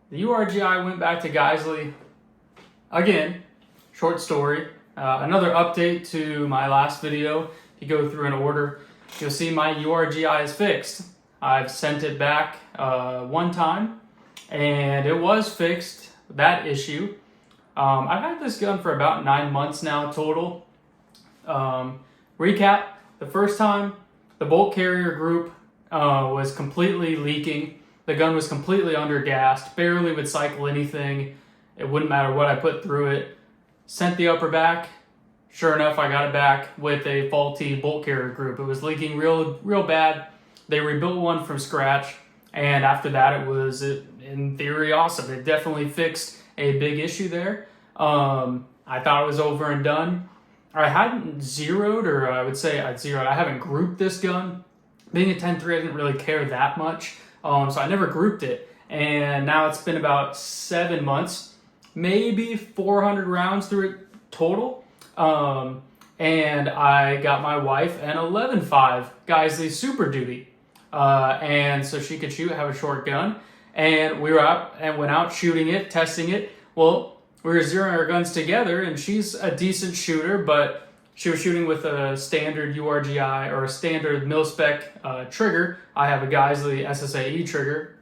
The URGI went back to Geissele again. Short story. Another update to my last video. If you go through in order, you'll see my URGI is fixed. I've sent it back one time, and it was fixed, that issue. I've had this gun for about 9 months now total. Recap, the first time, the bolt carrier group was completely leaking. The gun was completely undergassed, barely would cycle anything. It wouldn't matter what I put through it. Sent the upper back. Sure enough, I got it back with a faulty bolt carrier group. It was leaking real bad. They rebuilt one from scratch, and after that, it was, in theory, awesome. It definitely fixed a big issue there. I thought it was over and done. I hadn't zeroed, or I would say I'd zeroed. I haven't grouped this gun. Being a 10.3, I didn't really care that much, so I never grouped it. And now it's been about 7 months, maybe 400 rounds through it total. And I got my wife an 11.5 Geissele Super Duty, and so she could shoot, have a short gun. And we were out and went out shooting it, testing it. Well, we were zeroing our guns together, and she's a decent shooter, but she was shooting with a standard URGI or a standard mil-spec trigger. I have a Geissele SSAE trigger,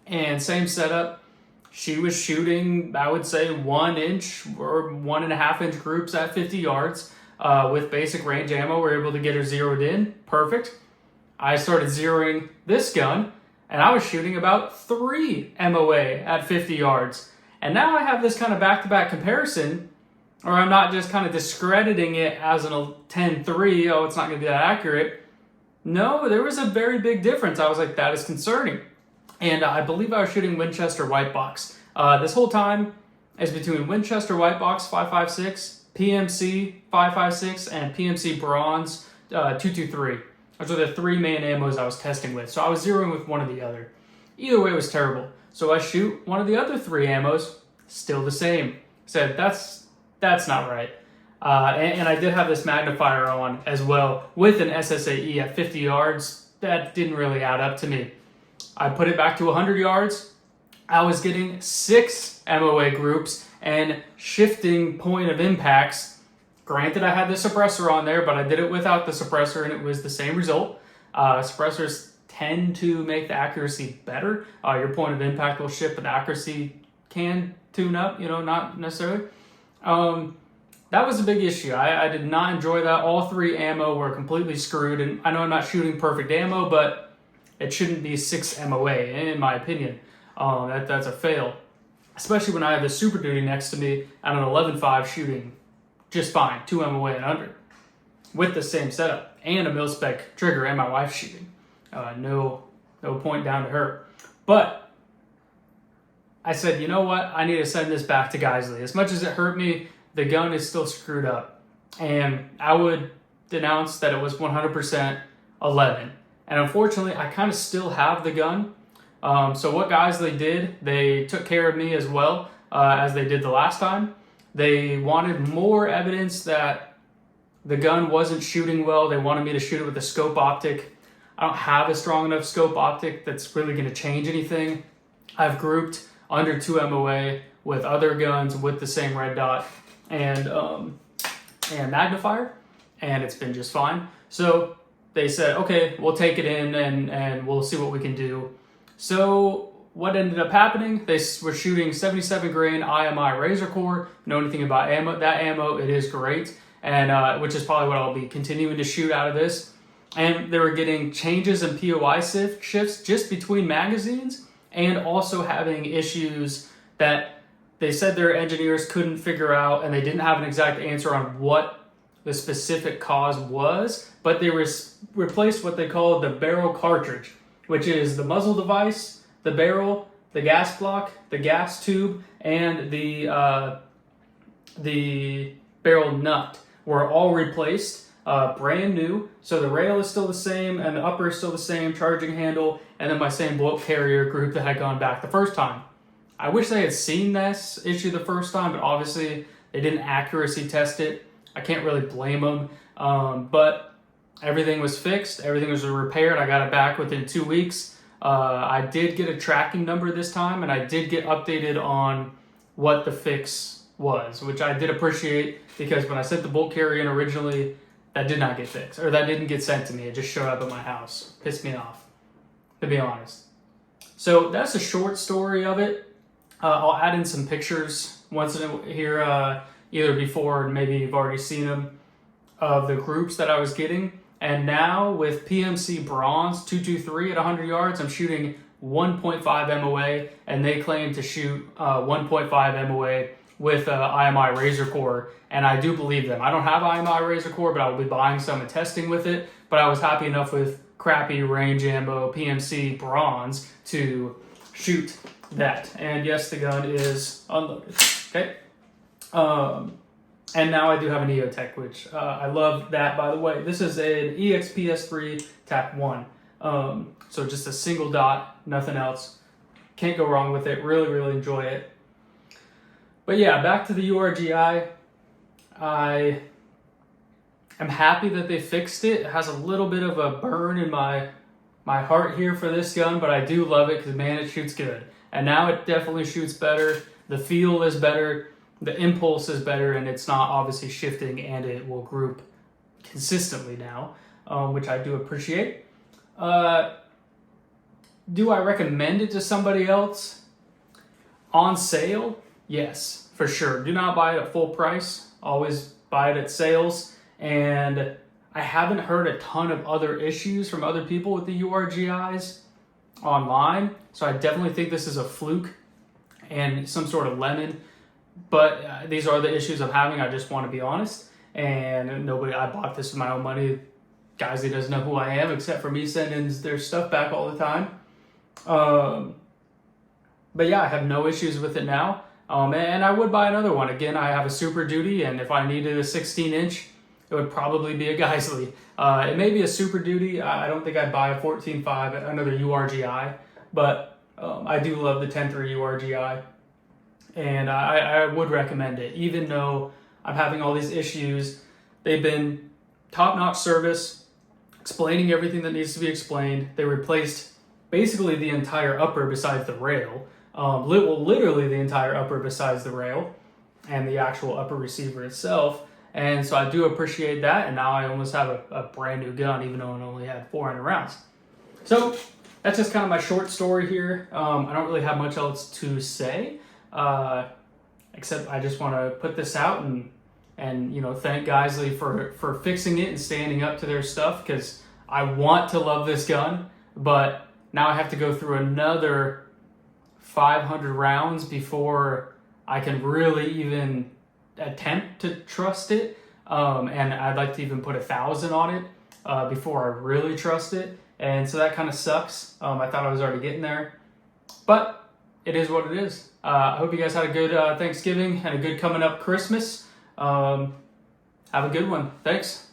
and same setup. She was shooting, I would say, 1 inch or 1.5 inch groups at 50 yards with basic range ammo. We were able to get her zeroed in. Perfect. I started zeroing this gun, and I was shooting about 3 MOA at 50 yards. And now I have this kind of back-to-back comparison, or I'm not just kind of discrediting it as a 10.3, oh, it's not going to be that accurate. No, there was a very big difference. I was like, that is concerning. And I believe I was shooting Winchester White Box. This whole time is between Winchester White Box 5.56, PMC 5.56, and PMC Bronze 223. Those are the 3 main ammos I was testing with. So I was zeroing with one or the other. Either way, it was terrible. So I shoot one of the other 3 ammos, still the same. Said, that's not right. And I did have this magnifier on as well with an SSAE at 50 yards. That didn't really add up to me. I put it back to 100 yards. I was getting 6 MOA groups and shifting point of impacts. Granted, I had the suppressor on there, but I did it without the suppressor, and it was the same result. Suppressors tend to make the accuracy better. Your point of impact will shift, but the accuracy can tune up, not necessarily. That was a big issue. I did not enjoy that. All 3 ammo were completely screwed, and I know I'm not shooting perfect ammo, but it shouldn't be 6 MOA, in my opinion. That's a fail. Especially when I have the Super Duty next to me at an 11.5 shooting just fine, 2 MOA and under, with the same setup, and a mil-spec trigger, and my wife shooting. No point down to her. But I said, you know what? I need to send this back to Geissele. As much as it hurt me, the gun is still screwed up. And I would denounce that it was 100% 11. And unfortunately, I kind of still have the gun. So what Geissele did, they took care of me as well as they did the last time. They wanted more evidence that the gun wasn't shooting well. They wanted me to shoot it with a scope optic. I don't have a strong enough scope optic that's really going to change anything. I've grouped under 2 MOA with other guns with the same red dot and magnifier, and it's been just fine. So they said, okay, we'll take it in and we'll see what we can do. So what ended up happening, they were shooting 77 grain IMI razor core. Know anything about ammo? That ammo, it is great, and which is probably what I'll be continuing to shoot out of this. And they were getting changes in POI shifts just between magazines, and also having issues that they said their engineers couldn't figure out, and they didn't have an exact answer on what the specific cause was, but they replaced what they call the barrel cartridge, which is the muzzle device, the barrel, the gas block, the gas tube, and the barrel nut were all replaced, brand new. So the rail is still the same, and the upper is still the same, charging handle, and then my same bolt carrier group that had gone back the first time. I wish they had seen this issue the first time, but obviously they didn't accuracy test it. I can't really blame them, but everything was fixed. Everything was repaired. I got it back within 2 weeks. I did get a tracking number this time, and I did get updated on what the fix was, which I did appreciate, because when I sent the bolt carrier in originally, that did not get fixed, or that didn't get sent to me. It just showed up at my house. Pissed me off, to be honest. So that's a short story of it. I'll add in some pictures once in here, either before, and maybe you've already seen them, of the groups that I was getting. And now with PMC Bronze 223 at 100 yards, I'm shooting 1.5 MOA, and they claim to shoot 1.5 MOA with IMI Razor Core, and I do believe them. I don't have IMI Razor Core, but I will be buying some and testing with it. But I was happy enough with crappy range ammo PMC Bronze to shoot that. And yes, the gun is unloaded. Okay. And now I do have an EOTech, which I love that, by the way. This is an EXPS3 TAC 1. So just a single dot, nothing else. Can't go wrong with it. Really, really enjoy it. But yeah, back to the URGI. I am happy that they fixed it. It has a little bit of a burn in my heart here for this gun, but I do love it because, man, it shoots good. And now it definitely shoots better. The feel is better. The impulse is better, and it's not obviously shifting, and it will group consistently now, which I do appreciate. Do I recommend it to somebody else? On sale? Yes, for sure. Do not buy it at full price. Always buy it at sales. And I haven't heard a ton of other issues from other people with the URGIs online, so I definitely think this is a fluke and some sort of lemon. But these are the issues I'm having. I just want to be honest. And I bought this with my own money. Geissele doesn't know who I am except for me sending their stuff back all the time. But yeah, I have no issues with it now. And I would buy another one. Again, I have a Super Duty, and if I needed a 16-inch, it would probably be a Geissele. It may be a Super Duty. I don't think I'd buy a 14.5, another URGI. But I do love the 10.3 URGI. And I would recommend it, even though I'm having all these issues. They've been top-notch service, explaining everything that needs to be explained. They replaced basically the entire upper besides the rail. Literally the entire upper besides the rail and the actual upper receiver itself. And so I do appreciate that. And now I almost have a brand new gun, even though it only had 400 rounds. So that's just kind of my short story here. I don't really have much else to say. Except I just want to put this out and thank Geissele for fixing it and standing up to their stuff, because I want to love this gun, but now I have to go through another 500 rounds before I can really even attempt to trust it, and I'd like to even put 1,000 on it before I really trust it, and so that kind of sucks. I thought I was already getting there, but it is what it is. I hope you guys had a good Thanksgiving and a good coming up Christmas. Have a good one. Thanks.